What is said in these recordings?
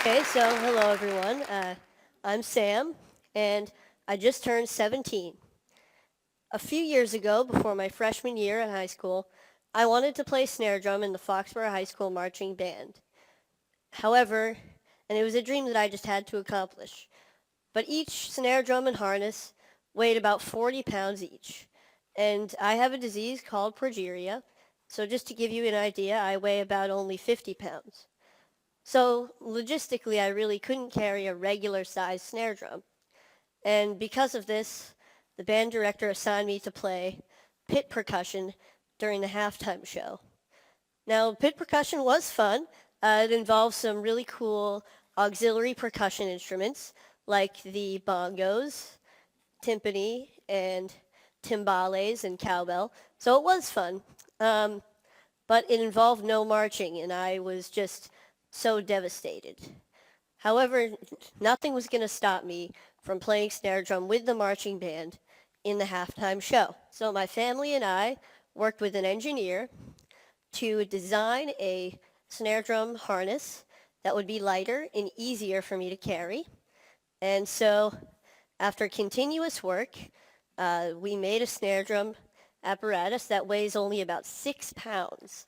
Okay, so hello everyone. I'm Sam, and I just turned 17. A few years ago, before my freshman year in high school, I wanted to play snare drum in the Foxborough High School marching band. However, and it was a dream that I just had to accomplish, but each snare drum and harness weighed about 40 pounds each. And I have a disease called progeria, so just to give you an idea, I weigh about only 50 pounds. So logistically, I really couldn't carry a regular sized snare drum. And because of this, the band director assigned me to play pit percussion during the halftime show. Now, pit percussion was fun. It involved some really cool auxiliary percussion instruments like the bongos, timpani, and timbales and cowbell. So it was fun. But it involved no marching, and I was just so devastated. However, nothing was going to stop me from playing snare drum with the marching band in the halftime show. So my family and I worked with an engineer to design a snare drum harness that would be lighter and easier for me to carry. And so after continuous work, we made a snare drum apparatus that weighs only about 6 pounds.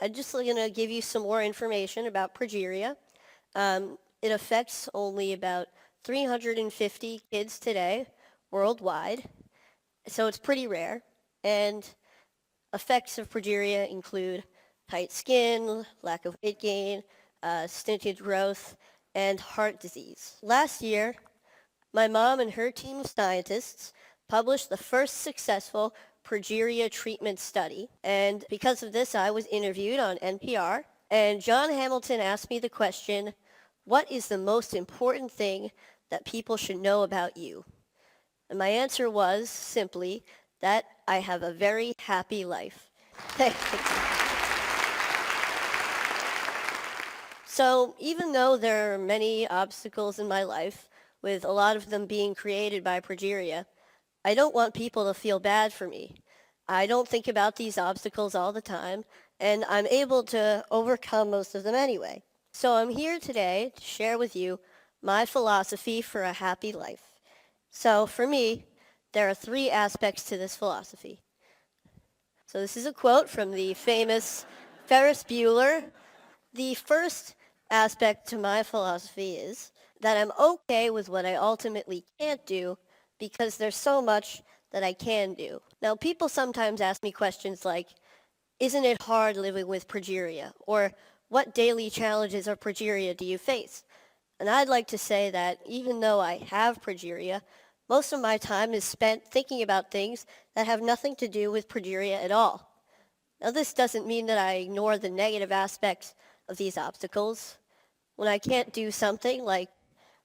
I'm just going to give you some more information about progeria. It affects only about 350 kids today worldwide, so it's pretty rare. And effects of progeria include tight skin, lack of weight gain, stunted growth, and heart disease. Last year, my mom and her team of scientists published the first successful progeria treatment study. And because of this, I was interviewed on NPR. And John Hamilton asked me the question, what is the most important thing that people should know about you? And my answer was simply that I have a very happy life. So even though there are many obstacles in my life, with a lot of them being created by progeria, I don't want people to feel bad for me. I don't think about these obstacles all the time, and I'm able to overcome most of them anyway. So I'm here today to share with you my philosophy for a happy life. So for me, there are 3 aspects to this philosophy. So this is a quote from the famous Ferris Bueller. The first aspect to my philosophy is that I'm okay with what I ultimately can't do because there's so much that I can do. Now, people sometimes ask me questions like, isn't it hard living with progeria? Or what daily challenges of progeria do you face? And I'd like to say that even though I have progeria, most of my time is spent thinking about things that have nothing to do with progeria at all. Now, this doesn't mean that I ignore the negative aspects of these obstacles. When I can't do something like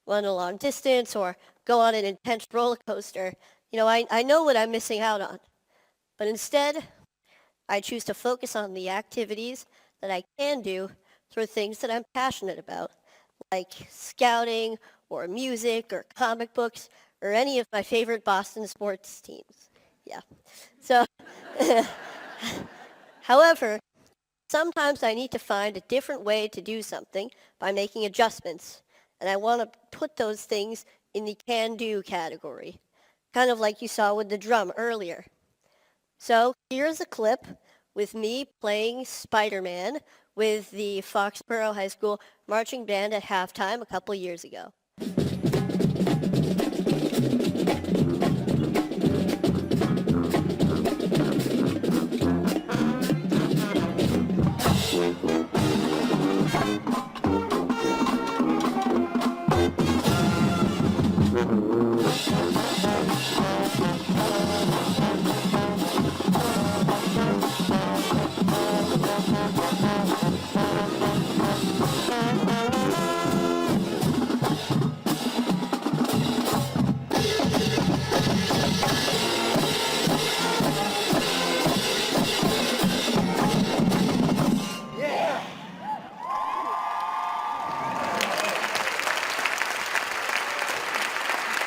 run a long distance or go on an intense roller coaster, I know what I'm missing out on. But instead, I choose to focus on the activities that I can do through things that I'm passionate about, like scouting or music or comic books or any of my favorite Boston sports teams. Yeah. So, however, sometimes I need to find a different way to do something by making adjustments, and I want to put those things in the can-do category, kind of like you saw with the drum earlier. So here's a clip with me playing Spider-Man with the Foxborough High School marching band at halftime a couple years ago.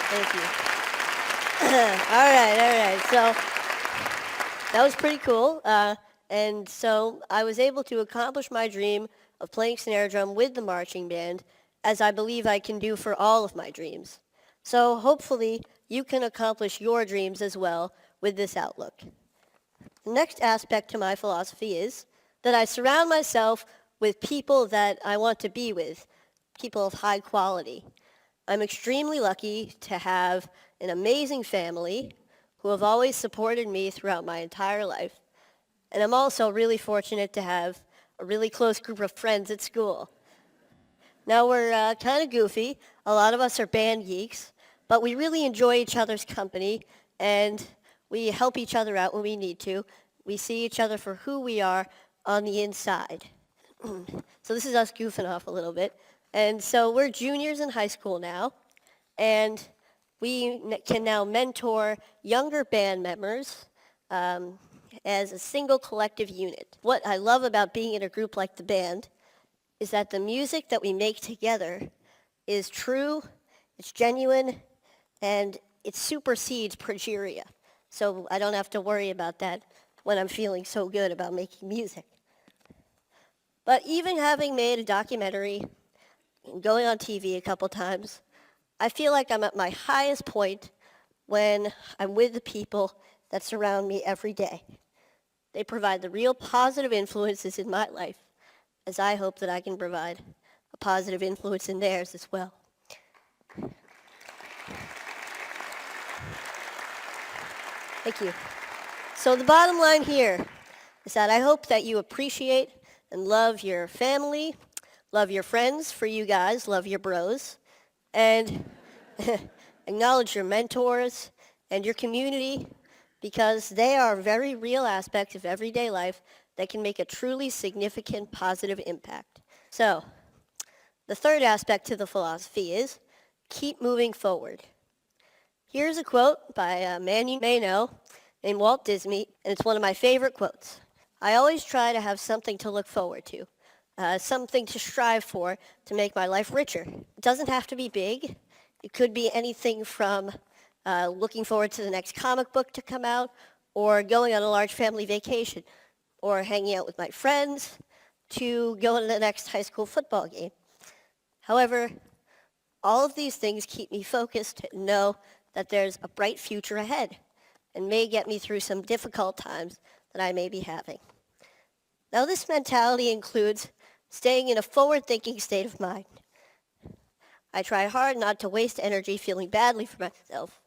Thank you. All right. So that was pretty cool. And so I was able to accomplish my dream of playing snare drum with the marching band, as I believe I can do for all of my dreams. So hopefully you can accomplish your dreams as well with this outlook. The next aspect to my philosophy is that I surround myself with people that I want to be with, people of high quality. I'm extremely lucky to have an amazing family who have always supported me throughout my entire life. And I'm also really fortunate to have a really close group of friends at school. Now we're kind of goofy. A lot of us are band geeks, but we really enjoy each other's company, and we help each other out when we need to. We see each other for who we are on the inside. So this is us goofing off a little bit. And so we're juniors in high school now, and we can now mentor younger band members as a single collective unit. What I love about being in a group like the band is that the music that we make together is true, it's genuine, and it supersedes Progeria. So I don't have to worry about that when I'm feeling so good about making music. But even having made a documentary and going on TV a couple times, I feel like I'm at my highest point when I'm with the people that surround me every day. They provide the real positive influences in my life, as I hope that I can provide a positive influence in theirs as well. Thank you. So the bottom line here is that I hope that you appreciate and love your family, love your friends, for you guys, love your bros, and acknowledge your mentors and your community, because they are very real aspects of everyday life that can make a truly significant positive impact. So, the third aspect to the philosophy is keep moving forward. Here's a quote by a man you may know named Walt Disney, and it's one of my favorite quotes. I always try to have something to look forward to, something to strive for to make my life richer. It doesn't have to be big. It could be anything from looking forward to the next comic book to come out, or going on a large family vacation, or hanging out with my friends, to going to the next high school football game. However, all of these things keep me focused and know that there's a bright future ahead and may get me through some difficult times that I may be having. Now, this mentality includes staying in a forward-thinking state of mind. I try hard not to waste energy feeling badly for myself,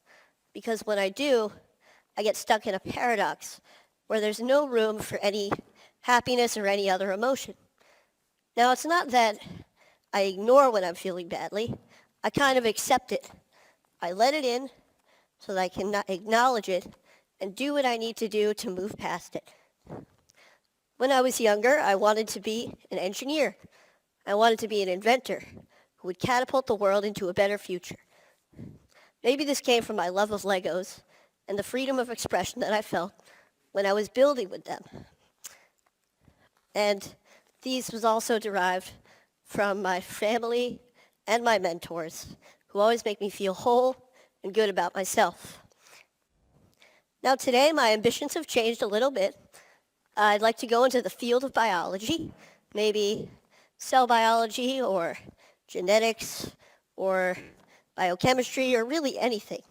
because when I do, I get stuck in a paradox where there's no room for any happiness or any other emotion. Now, it's not that I ignore when I'm feeling badly. I kind of accept it. I let it in so that I can acknowledge it and do what I need to do to move past it. When I was younger, I wanted to be an engineer. I wanted to be an inventor who would catapult the world into a better future. Maybe this came from my love of Legos and the freedom of expression that I felt when I was building with them. And these was also derived from my family and my mentors, who always make me feel whole and good about myself. Now today, my ambitions have changed a little bit. I'd like to go into the field of biology, maybe cell biology or genetics or biochemistry or really anything.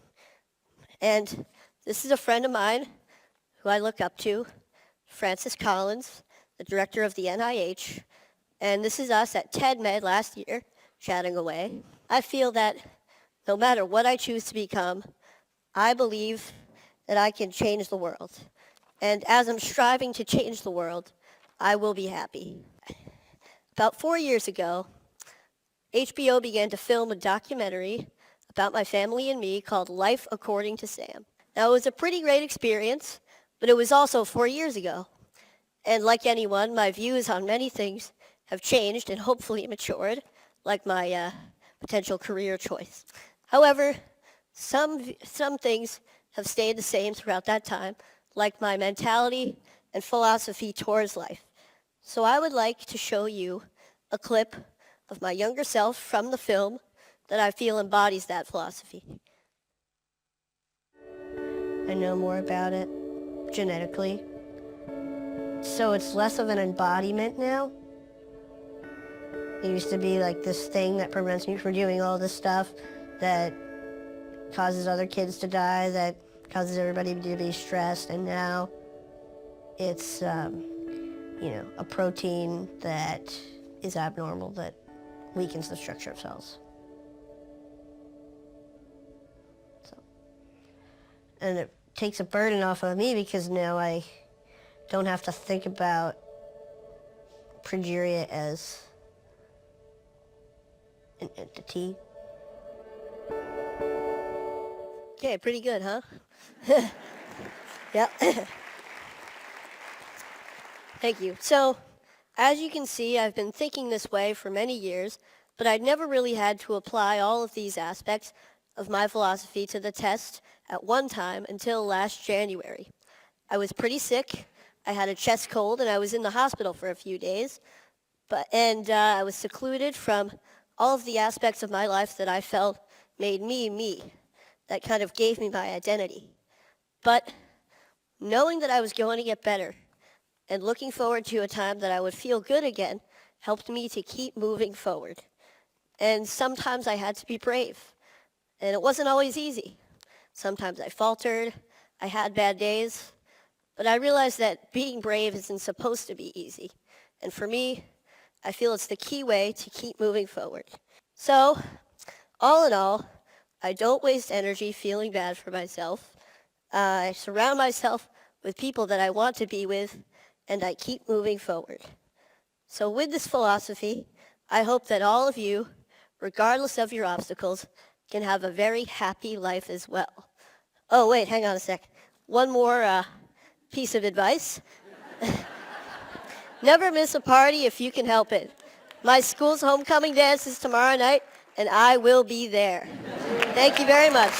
And this is a friend of mine who I look up to, Francis Collins, the director of the NIH, and this is us at TED-Med last year, chatting away. I feel that no matter what I choose to become, I believe that I can change the world. And as I'm striving to change the world, I will be happy. About 4 years ago, HBO began to film a documentary about my family and me called Life According to Sam. Now, it was a pretty great experience, but it was also 4 years ago. And like anyone, my views on many things have changed and hopefully matured, like my potential career choice. However, some things have stayed the same throughout that time, like my mentality and philosophy towards life. So I would like to show you a clip of my younger self from the film that I feel embodies that philosophy. I know more about it genetically So it's less of an embodiment now. It used to be like this thing that prevents me from doing all this stuff that causes other kids to die, that causes everybody to be stressed, and now it's, a protein that is abnormal that weakens the structure of cells. So, and it takes a burden off of me because now I don't have to think about progeria as an entity. Okay, pretty good, huh? Yep. Thank you. So, as you can see, I've been thinking this way for many years, but I'd never really had to apply all of these aspects of my philosophy to the test at one time until last January. I was pretty sick. I had a chest cold, and I was in the hospital for a few days. I was secluded from all of the aspects of my life that I felt made me, me. That kind of gave me my identity. But knowing that I was going to get better and looking forward to a time that I would feel good again helped me to keep moving forward. And sometimes I had to be brave. And it wasn't always easy. Sometimes I faltered. I had bad days. But I realized that being brave isn't supposed to be easy. And for me, I feel it's the key way to keep moving forward. So, all in all, I don't waste energy feeling bad for myself. I surround myself with people that I want to be with, and I keep moving forward. So with this philosophy, I hope that all of you, regardless of your obstacles, can have a very happy life as well. Oh, wait, hang on a sec. One more piece of advice. Never miss a party if you can help it. My school's homecoming dance is tomorrow night, and I will be there. Thank you very much.